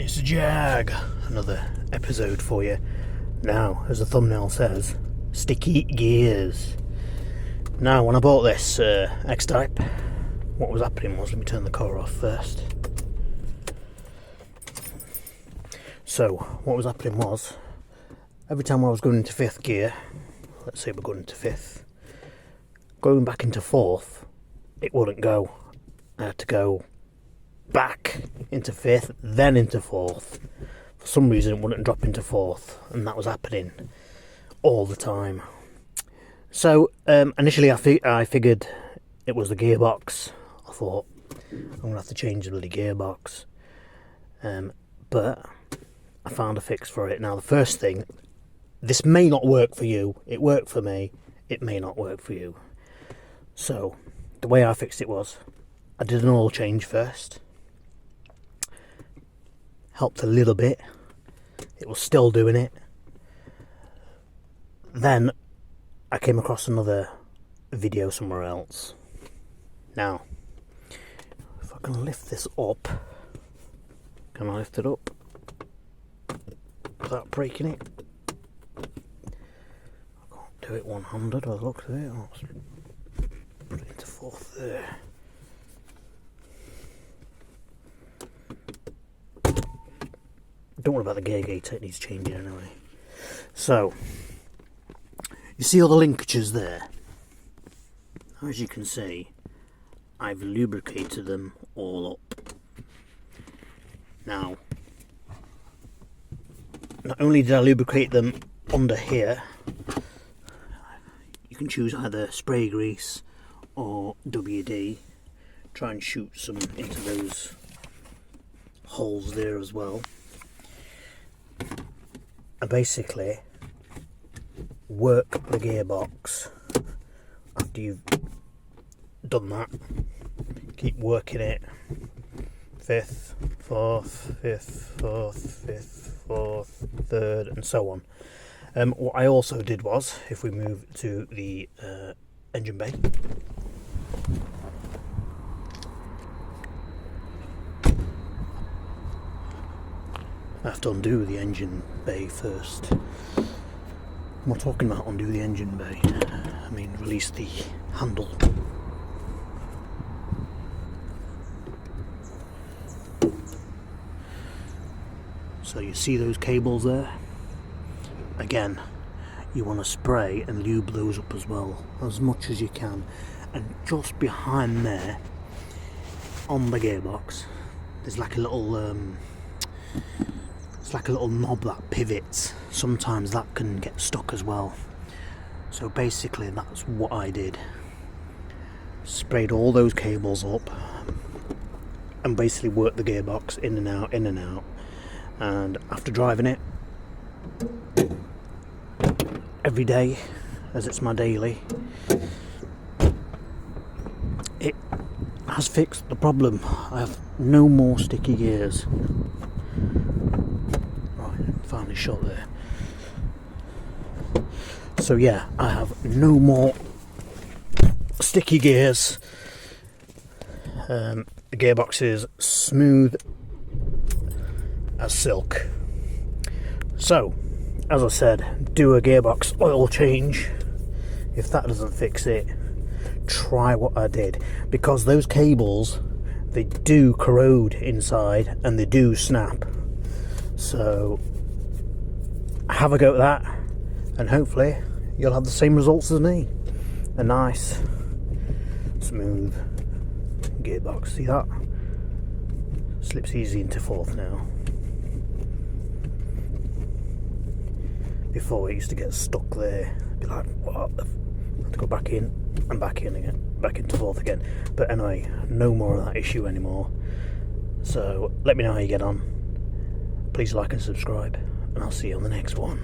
It's a Jag, another episode for you. Now, as the thumbnail says, sticky gears. Now, when I bought this Xtype, what was happening was, let me turn the car off first. So, what was happening was, every time I was going into fifth gear, let's say we're going into fifth, going back into fourth, it wouldn't go. I had to go back into fifth, then into fourth. For some reason it wouldn't drop into fourth, and that was happening all the time. So initially I figured it was the gearbox. I thought I'm gonna have to change the bloody gearbox, but I found a fix for it. Now the first thing, this may not work for you. It worked for me, it may not work for you. So the way I fixed it was, I did an oil change first. Helped a little bit. It was still doing it. Then I came across another video somewhere else. Now, if I can lift this up, can I lift it up without breaking it? I can't do it one-handed by the looks of it. I'll put it into fourth there. Don't worry about the gear gauge, it needs changing anyway. So, you see all the linkages there? As you can see, I've lubricated them all up. Now, not only did I lubricate them under here, you can choose either spray grease or WD. Try and shoot some into those holes there as well. And basically work the gearbox after you've done that. Keep working it. Fifth, fourth, fifth, fourth, fifth, fourth, third, and so on. What I also did was, if we move to the engine bay, I have to undo the engine bay first. I'm not talking about undo the engine bay, I mean release the handle. So you see those cables there? Again, you want to spray and lube those up as well, as much as you can. And just behind there, on the gearbox, there's like a little it's like a little knob that pivots. Sometimes that can get stuck as well. So basically that's what I did. Sprayed all those cables up and basically worked the gearbox in and out, in and out. And after driving it every day, as it's my daily, it has fixed the problem. I have no more sticky gears. Finally shot there. So yeah, I have no more sticky gears. The gearbox is smooth as silk. So, as I said, do a gearbox oil change. If that doesn't fix it, try what I did, because those cables, they do corrode inside and they do snap. So have a go at that, and hopefully you'll have the same results as me. A nice smooth gearbox. See that? Slips easy into fourth now. Before it used to get stuck there, be like, what the I have to go back in and back in again, back into fourth again. But anyway, no more of that issue anymore. So let me know how you get on. Please like and subscribe, and I'll see you on the next one.